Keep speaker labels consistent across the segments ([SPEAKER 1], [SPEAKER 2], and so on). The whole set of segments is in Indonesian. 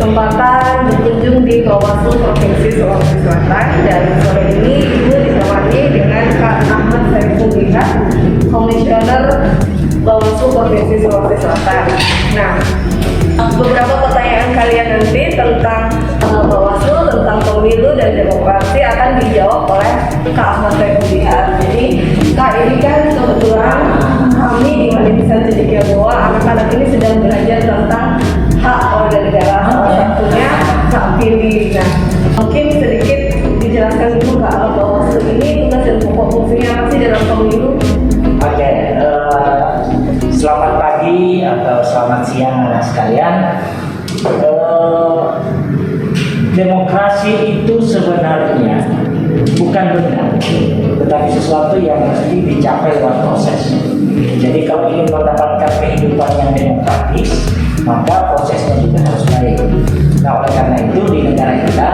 [SPEAKER 1] berkesempatan berkunjung di Bawaslu Provinsi Sulawesi Selatan, dan sore ini Ibu ditemani dengan Kak Ahmad Saifuddin, Komisioner Bawaslu Provinsi Sulawesi Selatan. Nah, beberapa pertanyaan kalian nanti tentang Bawaslu, tentang pemilu dan demokrasi akan dijawab oleh Kak Ahmad Saifuddin. Jadi Kak, ini kan kebetulan kami di Universitas Cendekia anak-anak ini sedang belajar tentang hak warga negara, salah satunya hak pilih. Nah, mungkin sedikit dijelaskan dulu Kak, Bawaslu ini tugas dan pokok fungsinya apa sih dalam pemilu?
[SPEAKER 2] Oke, selamat pagi atau selamat siang anak sekalian. Demokrasi itu sebenarnya bukan benda, tetapi sesuatu yang mesti dicapai lewat proses. Jadi kalau ingin mendapatkan kehidupan yang demokratis, maka prosesnya juga harus baik. Nah, oleh karena itu di negara kita,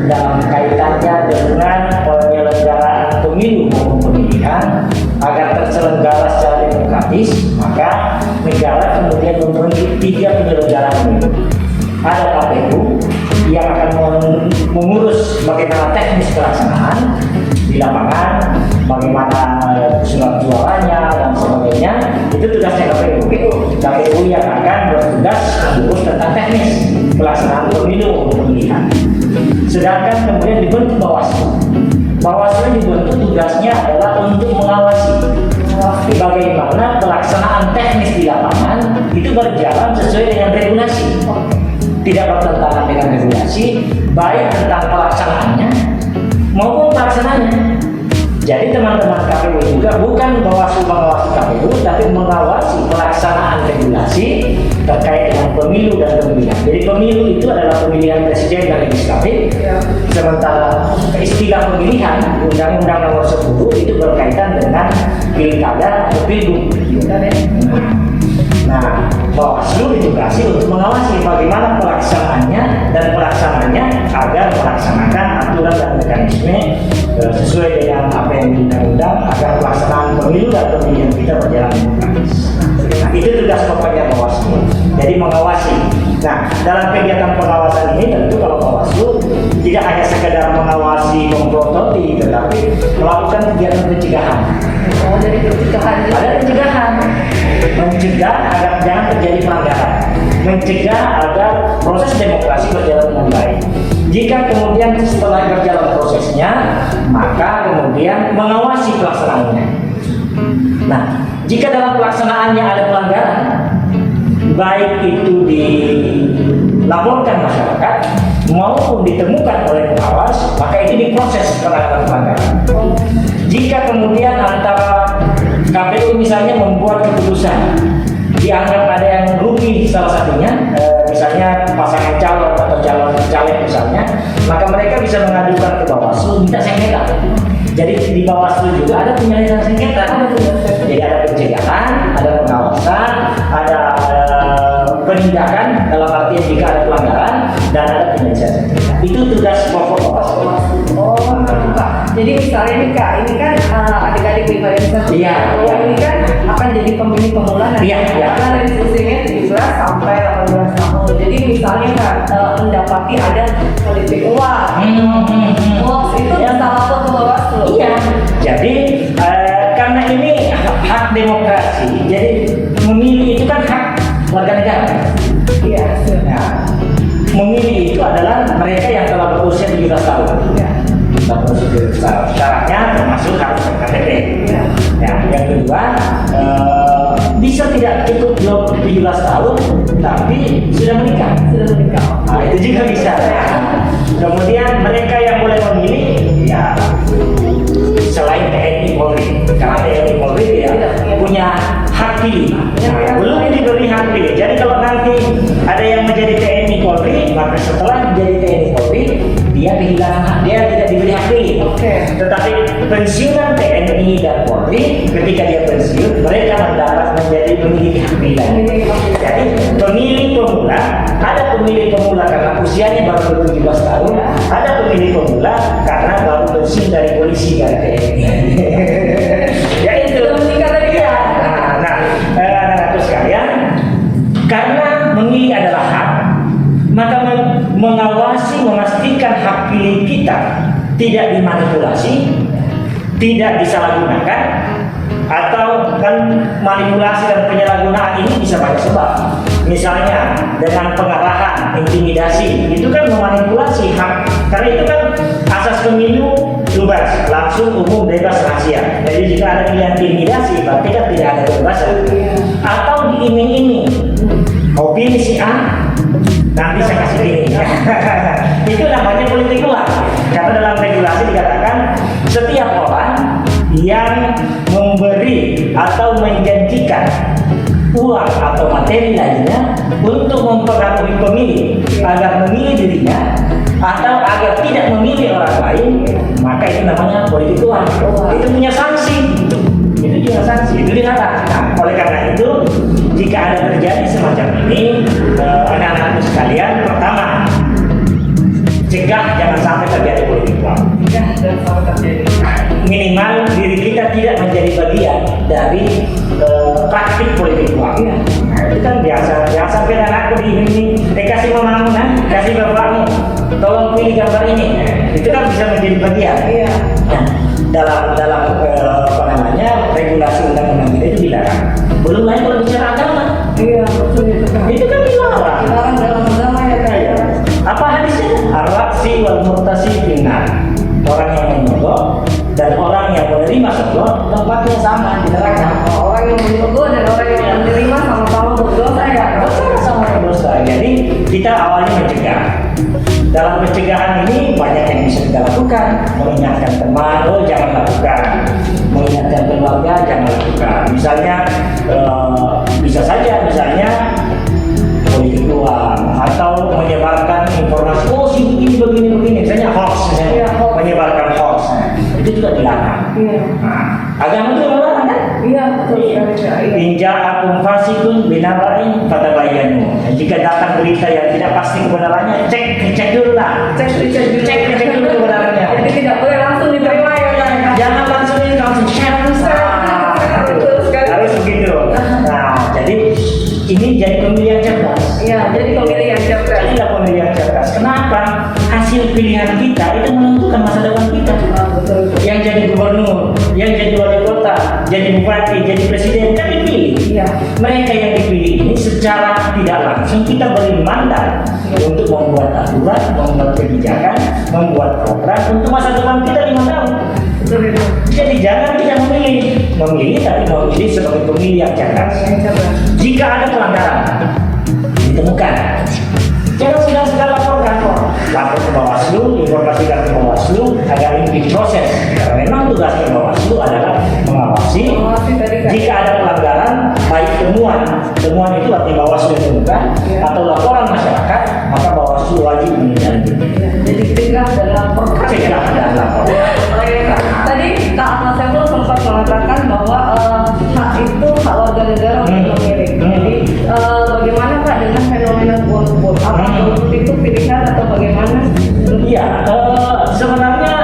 [SPEAKER 2] dalam kaitannya dengan penyelenggaraan pemilu maupun pemilihan, agar terselenggara secara demokratis, maka negara kemudian memiliki 3 penyelenggara pemilu. Ada KPU yang akan mengurus bagaimana teknis pelaksanaan di lapangan, bagaimana surat suaranya dan sebagainya. Itu tugasnya KPU. KPU yang akan bertugas mengurus tentang teknis pelaksanaan pemilu pemilihan. Sedangkan kemudian dibentuk Bawaslu. Bawaslu dibentuk tugasnya adalah untuk mengawasi bagaimana pelaksanaan teknis di lapangan itu berjalan sesuai dengan regulasi. Tidak bertentangan dengan regulasi, baik tentang pelaksanaannya maupun pelaksananya. Jadi teman-teman KPU juga bukan Bawaslu mengawasi KPU, tapi mengawasi pelaksanaan regulasi terkait dengan pemilu dan pemilihan. Jadi pemilu itu adalah pemilihan presiden dan legislatif, sementara istilah pemilihan Undang-Undang Nomor 10 itu berkaitan dengan pilkada atau pilgub. Nah, Bawaslu ditugasi untuk mengawasi bagaimana pelaksanaannya dan pelaksananya agar melaksanakan aturan dan mekanisme sesuai dengan apa yang diundang-undang agar pelaksanaan pemilu dan pemilihan kita berjalan demokratis. Nah, itu tugas pokoknya Bawaslu. Jadi mengawasi. Nah, dalam kegiatan pengawasan ini tentu kalau Bawaslu tidak hanya sekedar mengawasi, memprototi, tetapi melakukan kegiatan pencegahan.
[SPEAKER 1] Oh, jadi pencegahan.
[SPEAKER 2] Ada pencegahan. Mencegah agar jangan terjadi pelanggaran, mencegah agar proses demokrasi berjalan dengan baik. Jika kemudian setelah berjalan prosesnya, maka kemudian mengawasi pelaksanaannya. Nah, jika dalam pelaksanaannya ada pelanggaran, baik itu dilaporkan masyarakat maupun ditemukan oleh pengawas, maka itu diproses penanganan pelanggaran. Jika kemudian antara KPU misalnya membuat keputusan dianggap ada yang rugi salah satunya, misalnya pasangan calon atau calon caleg misalnya, maka mereka bisa mengadukan ke Bawaslu minta sengketa. Jadi di Bawaslu juga ada penyelesaian sengketa. Jadi ada pencegahan, ada pengawasan, ada penindakan dalam artian jika ada pelanggaran, dan ada penyelesaian sengketa. Itu tugas pokok Bawaslu.
[SPEAKER 1] Oh, Kak. Jadi misalnya nih Kak, ini kan adik-adik di Universitas ini kan akan jadi pemilih pemula nanti. Karena dari usianya 17 sampai 18 tahun. Jadi misalnya Kak, mendapati ada politik uang, itu bisa lapor ke Bawaslu.
[SPEAKER 2] Iya. Jadi karena ini hak demokrasi, jadi memilih itu kan hak warga negara.
[SPEAKER 1] Iya.
[SPEAKER 2] Nah, memilih itu adalah mereka yang telah berusia 17 tahun.
[SPEAKER 1] Iya.
[SPEAKER 2] Syaratnya termasuk harus KTP.
[SPEAKER 1] Ya.
[SPEAKER 2] Nah, yang kedua, bisa tidak cukup 17 tahun tapi sudah menikah. Nah, itu juga bisa. Kemudian mereka yang boleh memilih ya selain TNI Polri, karena TNI Polri ya punya hak pilih. Nah, belum diberi hak pilih. Jadi kalau nanti ada yang menjadi TNI Polri, maka setelah menjadi TNI Polri dia kehilangan hak, dia tidak diberi hak pilih. Tetapi pensiunan TNI dan Polri ketika dia pensiun, mereka mendapat menjadi pemilih hak pilih. Jadi pemilih pemula, ada pemilih pemula karena usianya baru 17 tahun, ada pemilih pemula karena baru pensiun dari polisi dari TNI. Ya itu. Nah, anak-anakku sekalian, karena memilih adalah hak, maka diri kita tidak dimanipulasi, tidak disalahgunakan, atau kan manipulasi dan penyalahgunaan ini bisa banyak sebab. Misalnya dengan pengarahan, intimidasi, itu kan memanipulasi hak. Karena itu kan asas pemilu bebas, langsung, umum, bebas, rahasia. Jadi jika ada intimidasi, berarti kan tidak ada kebebasan. Atau diiming-iming, kau pilih si A, nanti saya kasih ini. Itu namanya politik uang. Karena dalam regulasi dikatakan setiap orang yang memberi atau menjanjikan uang atau materi lainnya untuk mempengaruhi pemilih agar memilih dirinya atau agar tidak memilih orang lain, maka itu namanya politik uang. Itu punya sanksi. Itu juga sanksi. Itu dilarang. Nah, oleh karena itu, jika ada terjadi semacam ini, anak-anakku sekalian, pertama, cegah jangan sampai terjadi politik uang. Minimal diri kita tidak menjadi bagian dari praktik politik uang. Nah, itu kan biasa. Jangan sampai anakku ini kasih mamamu, kasih bapakmu, tolong pilih gambar ini. Itu kan bisa menjadi bagian. Nah, dalam apa namanya regulasi undang-undang kita itu dilarang. Belum lagi kalau bicara agama. Itu kan dilarang.
[SPEAKER 1] Dilarang dalam agama ya kan.
[SPEAKER 2] Apa hadisnya? Ar-raksi wal murtasi finnar. Orang yang menyogok dan orang yang menerima sogok tempatnya sama di neraka.
[SPEAKER 1] Orang yang menyogok dan orang yang menerima sama-sama berdosa ya.
[SPEAKER 2] Sama berdosa. Jadi kita awalnya mencegah. Dalam pencegahan ini banyak yang bisa kita lakukan. Mengingatkan teman, oh jangan lakukan. Mengingatkan keluarga, jangan lakukan. Misalnya bisa saja misalnya politik uang atau menyebarkan informasi, oh si begini, misalnya hoax, menyebarkan hoax, itu juga dilarang. Agama itu melarang kan?
[SPEAKER 1] Iya, betul.
[SPEAKER 2] Inja akum fasikun binabain fatabayanu. Jika datang berita yang tidak pasti kebenarannya, cek dulu lah. Cek dulu kebenarannya.
[SPEAKER 1] Jadi tidak boleh langsung diterima ya kan?
[SPEAKER 2] Jangan langsung share. Harus begitu. Nah, jadi ini jadi pemilihan cerdas.
[SPEAKER 1] Iya, jadi pemilihan cerdas.
[SPEAKER 2] Inilah pemilihan cerdas. Kenapa? Hasil pilihan kita itu menentukan masa depan kita.
[SPEAKER 1] Betul.
[SPEAKER 2] Yang jadi gubernur, yang jadi wali kota, jadi bupati, jadi presiden kan dipilih.
[SPEAKER 1] Iya.
[SPEAKER 2] Mereka yang dipilih ini secara tidak langsung kita beri mandat untuk membuat aturan, membuat kebijakan, membuat program untuk masa depan kita 5 tahun.
[SPEAKER 1] Betul.
[SPEAKER 2] Jadi jangan kita memilih tapi memilih sebagai pemilih yang cerdas. Jika ada pelanggaran ditemukan, jangan segan-segan laporkan, lapor ke Bawaslu, informasikan ke Bawaslu agar ini diproses. Karena memang tugasnya Bawaslu adalah mengawasi. Jika ada pelanggaran, baik temuan itu artinya Bawaslu ditemukan atau laporan masyarakat, maka Bawaslu wajib menindaklanjuti.
[SPEAKER 1] Jadi cegah dan laporkan.
[SPEAKER 2] Cegah dan laporkan.
[SPEAKER 1] Tadi Kak Ahmad Saiful sempat mengatakan bahwa hak itu hak warga negara untuk memilih. Jadi bagaimana Kak dengan fenomena golput? Apakah golput itu pilihan atau bagaimana?
[SPEAKER 2] Iya, sebenarnya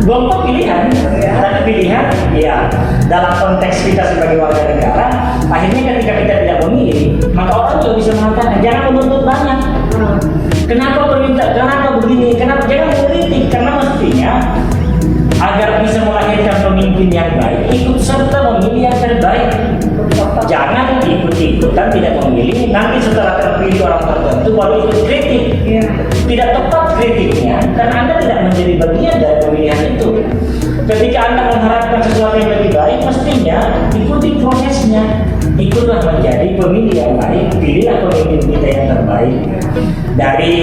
[SPEAKER 2] golput pilihan, tapi pilihan ya dalam konteks kita sebagai warga negara, akhirnya ketika kita tidak memilih, maka orang juga bisa mengatakan jangan menuntut banyak. Kenapa begini? Kenapa jangan mengkritik? Karena mestinya agar bisa melahirkan pemimpin yang baik, ikut serta memilih yang terbaik. Jangan ikut-ikutan tidak memilih, nanti setelah terpilih orang tertentu baru ikut kritik. Tidak tepat kritiknya, karena Anda tidak menjadi bagian dari pemilihan itu. Ketika Anda mengharapkan sesuatu yang lebih baik, mestinya ikuti prosesnya. Ikutlah menjadi pemilih yang baik, pilihlah pemimpin kita yang terbaik. Dari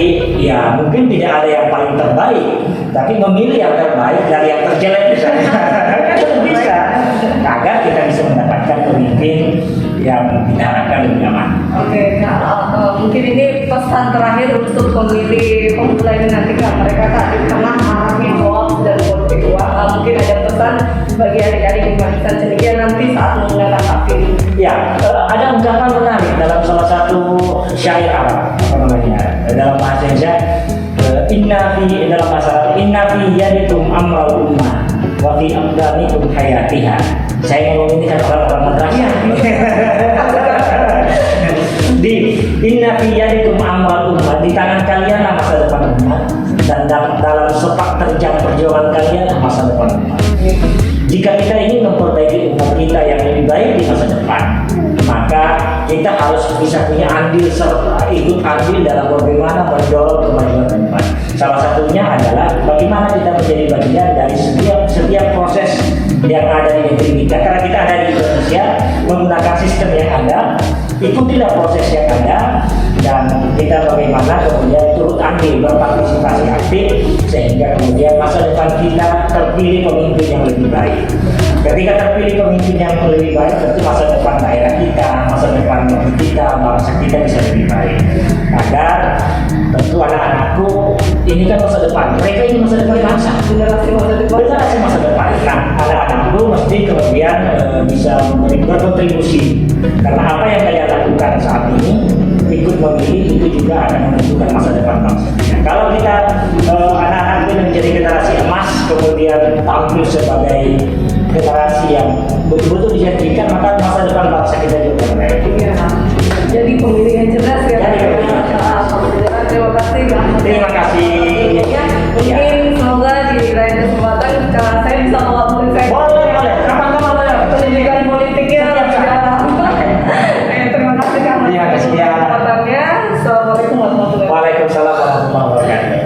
[SPEAKER 2] ya mungkin tidak ada yang paling terbaik, tapi memilih yang terbaik dari yang terjelek bisa agar kita bisa mendapatkan pemimpin yang diharapkan lebih aman.
[SPEAKER 1] Oke, mungkin ini pesan terakhir untuk pemilih pemula ini nanti Kak, mereka Kak di tengah maraknya hoax dan politik uang, mungkin ada pesan bagi adik-adik Simpatisan Cendekia nanti saat menggunakan hak pilih.
[SPEAKER 2] Ya, ada ungkapan menarik dalam salah satu syair Arab, apa namanya, dalam bahasa Indonesia, inna fi yadikum amral ummah wa fi aqdamikum hayatiha. Saya ngomong ini kan orang-orang madrasah. Inna fi yadikum amral umat, di tangan kalian masa depan umat, dan dalam sepak terjang perjuangan kalian masa depan umat. Jika kita ingin memperbaiki umat kita yang lebih baik di masa depan, maka kita harus bisa punya andil serta ikut andil dalam bagaimana mendorong kemajuan umat. Salah satunya adalah bagaimana kita menjadi bagian dari setiap proses yang ada di negeri kita. Karena kita ada di Indonesia, menggunakan sistem yang ada, ikutilah proses yang ada, dan kita bagaimana kemudian turut andil berpartisipasi aktif sehingga kemudian masa depan kita terpilih pemimpin yang lebih baik. Ketika terpilih pemimpin yang lebih baik, tentu masa depan daerah kita, masa depan negeri kita, bangsa kita bisa lebih baik. Agar tentu anak-anakku ini kan masa depan, mereka ini masa depan bangsa,
[SPEAKER 1] Generasi masa depan.
[SPEAKER 2] generasi masa depan. Nah, anak-anakku mesti kemudian bisa berkontribusi, karena apa yang kalian lakukan saat ini ikut memilih itu juga akan menentukan masa depan bangsa. Kalau kita anak-anak ini menjadi generasi emas, kemudian tampil sebagai generasi yang betul-betul dijanjikan, maka masa depan bangsa kita juga baik.
[SPEAKER 1] Iya. Jadi pemilih yang cerdas ya.
[SPEAKER 2] Jadi pemilih yang cerdas.
[SPEAKER 1] Terima kasih Bang.
[SPEAKER 2] Terima kasih.
[SPEAKER 1] Ya, mungkin semoga di lain kesempatan kalau saya bisa mewakili saya.
[SPEAKER 2] Boleh, kapan-kapan boleh.
[SPEAKER 1] Pendidikan politiknya. Terima kasih Kang.
[SPEAKER 2] Terima kasih ya.
[SPEAKER 1] Kesempatannya. Assalamualaikum warahmatullahi wabarakatuh.
[SPEAKER 2] Waalaikumsalam warahmatullahi wabarakatuh.